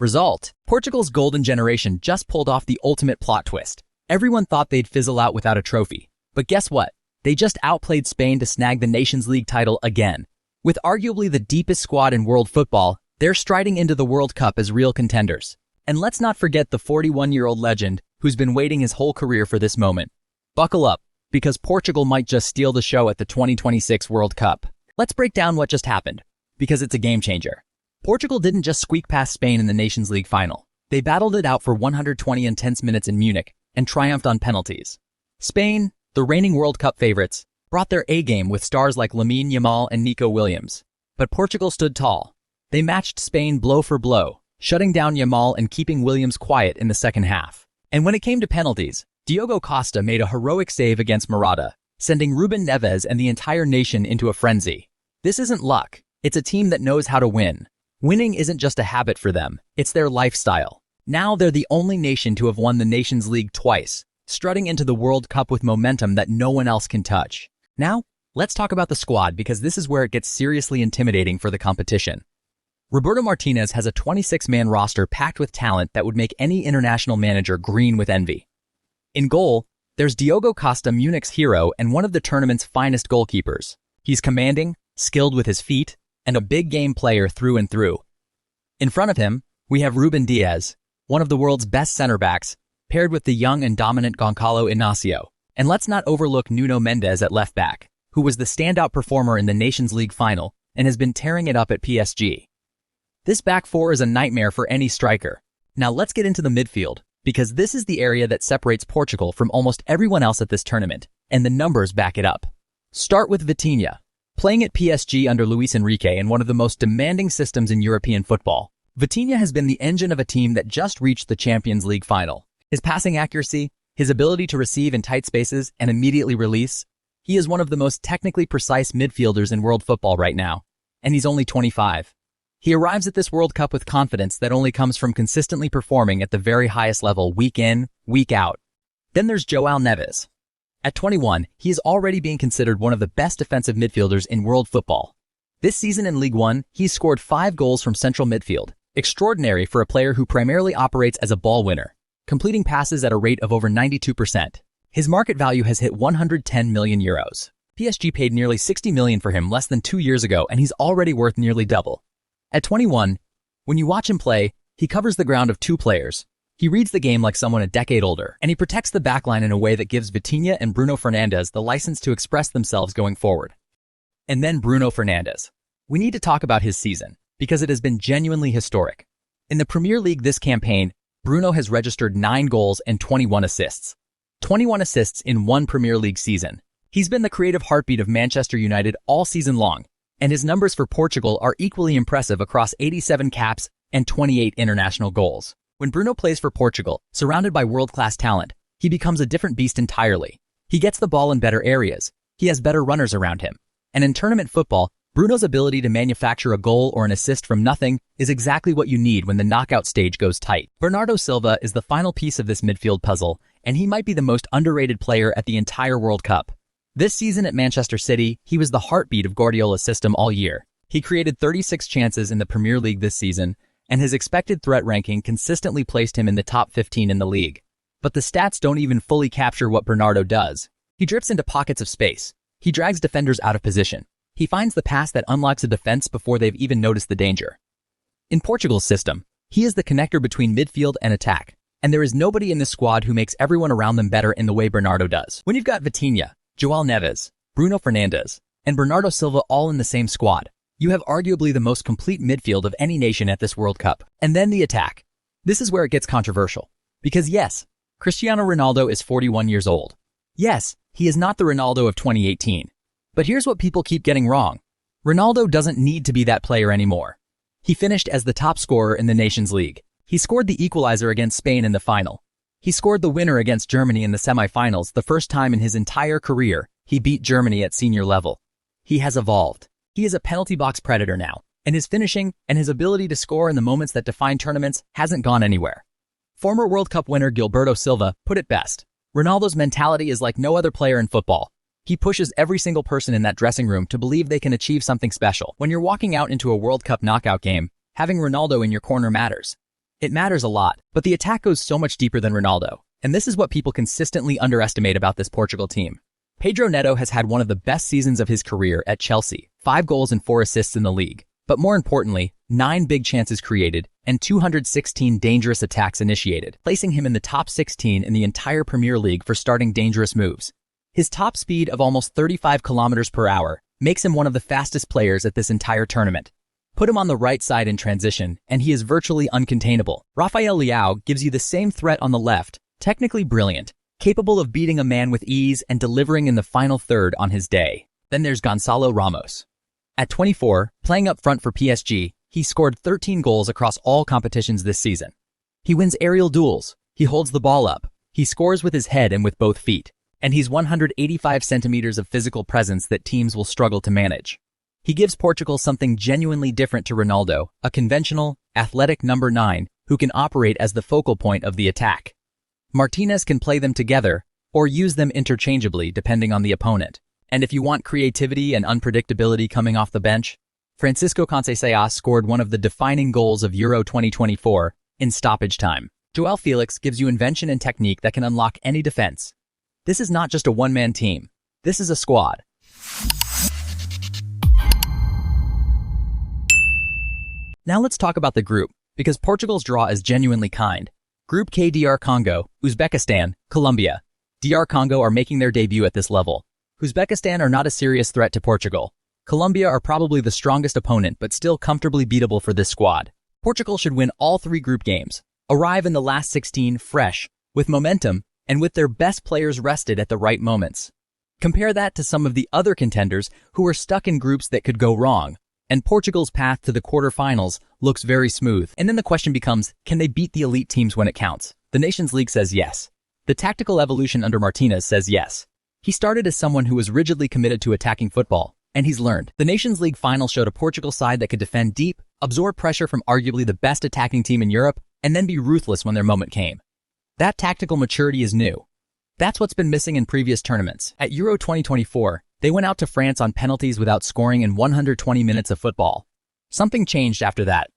Result: Portugal's golden generation just pulled off the ultimate plot twist. Everyone thought they'd fizzle out without a trophy. But guess what? They just outplayed Spain to snag the Nations League title again. With arguably the deepest squad in world football, they're striding into the World Cup as real contenders. And let's not forget the 41-year-old legend who's been waiting his whole career for this moment. Buckle up, because Portugal might just steal the show at the 2026 World Cup. Let's break down what just happened, because it's a game changer. Portugal didn't just squeak past Spain in the Nations League final. They battled it out for 120 intense minutes in Munich and triumphed on penalties. Spain, the reigning World Cup favorites, brought their A-game with stars like Lamine Yamal and Nico Williams. But Portugal stood tall. They matched Spain blow for blow, shutting down Yamal and keeping Williams quiet in the second half. And when it came to penalties, Diogo Costa made a heroic save against Morata, sending Ruben Neves and the entire nation into a frenzy. This isn't luck. It's a team that knows how to win. Winning isn't just a habit for them, it's their lifestyle. Now they're the only nation to have won the Nations League twice, strutting into the World Cup with momentum that no one else can touch. Now, let's talk about the squad, because this is where it gets seriously intimidating for the competition. Roberto Martinez has a 26-man roster packed with talent that would make any international manager green with envy. In goal, there's Diogo Costa, Munich's hero and one of the tournament's finest goalkeepers. He's commanding, skilled with his feet, and a big game player through and through. In front of him, we have Ruben Diaz, one of the world's best center backs, paired with the young and dominant Goncalo Inacio. And let's not overlook Nuno Mendes at left back, who was the standout performer in the Nations League final and has been tearing it up at PSG. This back four is a nightmare for any striker. Now let's get into the midfield, because this is the area that separates Portugal from almost everyone else at this tournament, and the numbers back it up. Start with Vitinha. Playing at PSG under Luis Enrique in one of the most demanding systems in European football, Vitinha has been the engine of a team that just reached the Champions League final. His passing accuracy, his ability to receive in tight spaces and immediately release, he is one of the most technically precise midfielders in world football right now, and he's only 25. He arrives at this World Cup with confidence that only comes from consistently performing at the very highest level week in, week out. Then there's João Neves. At 21, he is already being considered one of the best defensive midfielders in world football. This season in League One, he's scored 5 goals from central midfield, extraordinary for a player who primarily operates as a ball winner, completing passes at a rate of over 92%. His market value has hit 110 million euros. PSG paid nearly 60 million for him less than 2 years ago, and he's already worth nearly double. At 21, when you watch him play, he covers the ground of 2 players. He reads the game like someone a decade older, and he protects the backline in a way that gives Vitinha and Bruno Fernandes the license to express themselves going forward. And then Bruno Fernandes. We need to talk about his season, because it has been genuinely historic. In the Premier League this campaign, Bruno has registered 9 goals and 21 assists. 21 assists in one Premier League season. He's been the creative heartbeat of Manchester United all season long, and his numbers for Portugal are equally impressive across 87 caps and 28 international goals. When Bruno plays for Portugal, surrounded by world-class talent, he becomes a different beast entirely. He gets the ball in better areas, he has better runners around him, and in tournament football, Bruno's ability to manufacture a goal or an assist from nothing is exactly what you need when the knockout stage goes tight. Bernardo Silva is the final piece of this midfield puzzle, and he might be the most underrated player at the entire World Cup. This season at Manchester City, he was the heartbeat of Guardiola's system all year. He created 36 chances in the Premier League this season, and his expected threat ranking consistently placed him in the top 15 in the league. But the stats don't even fully capture what Bernardo does. He drifts into pockets of space. He drags defenders out of position. He finds the pass that unlocks a defense before they've even noticed the danger. In Portugal's system, he is the connector between midfield and attack, and there is nobody in this squad who makes everyone around them better in the way Bernardo does. When you've got Vitinha, João Neves, Bruno Fernandes, and Bernardo Silva all in the same squad, you have arguably the most complete midfield of any nation at this World Cup. And then the attack. This is where it gets controversial. Because yes, Cristiano Ronaldo is 41 years old. Yes, he is not the Ronaldo of 2018. But here's what people keep getting wrong. Ronaldo doesn't need to be that player anymore. He finished as the top scorer in the Nations League. He scored the equalizer against Spain in the final. He scored the winner against Germany in the semifinals, the first time in his entire career he beat Germany at senior level. He has evolved. He is a penalty box predator now, and his finishing and his ability to score in the moments that define tournaments hasn't gone anywhere. Former World Cup winner Gilberto Silva put it best. Ronaldo's mentality is like no other player in football. He pushes every single person in that dressing room to believe they can achieve something special. When you're walking out into a World Cup knockout game, having Ronaldo in your corner matters. It matters a lot, but the attack goes so much deeper than Ronaldo. And this is what people consistently underestimate about this Portugal team. Pedro Neto has had one of the best seasons of his career at Chelsea, 5 goals and 4 assists in the league. But more importantly, 9 big chances created and 216 dangerous attacks initiated, placing him in the top 16 in the entire Premier League for starting dangerous moves. His top speed of almost 35 kilometers per hour makes him one of the fastest players at this entire tournament. Put him on the right side in transition, and he is virtually uncontainable. Rafael Leao gives you the same threat on the left, technically brilliant, capable of beating a man with ease and delivering in the final third on his day. Then there's Gonçalo Ramos. At 24, playing up front for PSG, he scored 13 goals across all competitions this season. He wins aerial duels, he holds the ball up, he scores with his head and with both feet, and he's 185 centimeters of physical presence that teams will struggle to manage. He gives Portugal something genuinely different to Ronaldo, a conventional, athletic number 9 who can operate as the focal point of the attack. Martinez can play them together or use them interchangeably depending on the opponent. And if you want creativity and unpredictability coming off the bench, Francisco Conceição scored one of the defining goals of Euro 2024 in stoppage time. João Felix gives you invention and technique that can unlock any defense. This is not just a one-man team. This is a squad. Now let's talk about the group, because Portugal's draw is genuinely kind. Group K: DR Congo, Uzbekistan, Colombia. DR Congo are making their debut at this level. Uzbekistan are not a serious threat to Portugal. Colombia are probably the strongest opponent, but still comfortably beatable for this squad. Portugal should win all 3 group games, arrive in the last 16 fresh, with momentum, and with their best players rested at the right moments. Compare that to some of the other contenders who are stuck in groups that could go wrong, and Portugal's path to the quarterfinals looks very smooth. And then the question becomes, can they beat the elite teams when it counts? The Nations League says yes. The tactical evolution under Martinez says yes. He started as someone who was rigidly committed to attacking football, and he's learned. The Nations League final showed a Portugal side that could defend deep, absorb pressure from arguably the best attacking team in Europe, and then be ruthless when their moment came. That tactical maturity is new. That's what's been missing in previous tournaments. At Euro 2024, they went out to France on penalties without scoring in 120 minutes of football. Something changed after that.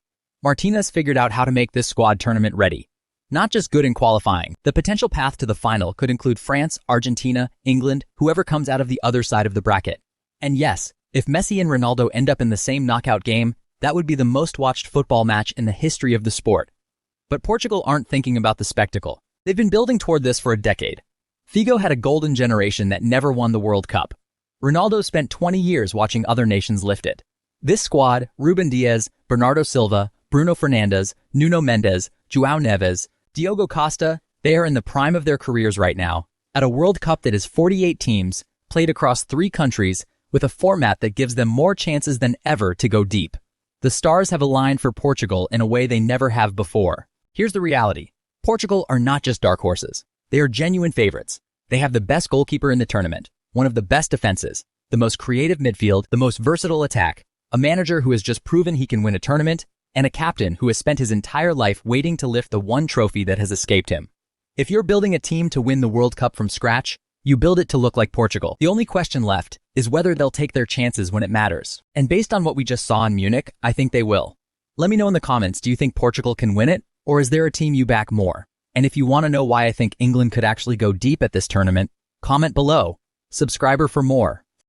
Martinez figured out how to make this squad tournament ready. Not just good in qualifying. The potential path to the final could include France, Argentina, England, whoever comes out of the other side of the bracket. And yes, if Messi and Ronaldo end up in the same knockout game, that would be the most watched football match in the history of the sport. But Portugal aren't thinking about the spectacle. They've been building toward this for a decade. Figo had a golden generation that never won the World Cup. Ronaldo spent 20 years watching other nations lift it. This squad, Ruben Dias, Bernardo Silva, Bruno Fernandes, Nuno Mendes, João Neves, Diogo Costa, they are in the prime of their careers right now, at a World Cup that is 48 teams, played across 3 countries, with a format that gives them more chances than ever to go deep. The stars have aligned for Portugal in a way they never have before. Here's the reality. Portugal are not just dark horses. They are genuine favorites. They have the best goalkeeper in the tournament, one of the best defenses, the most creative midfield, the most versatile attack, a manager who has just proven he can win a tournament, and a captain who has spent his entire life waiting to lift the one trophy that has escaped him. If you're building a team to win the World Cup from scratch, you build it to look like Portugal. The only question left is whether they'll take their chances when it matters. And based on what we just saw in Munich, I think they will. Let me know in the comments, do you think Portugal can win it, or is there a team you back more? And if you want to know why I think England could actually go deep at this tournament, comment below. Subscribe for more.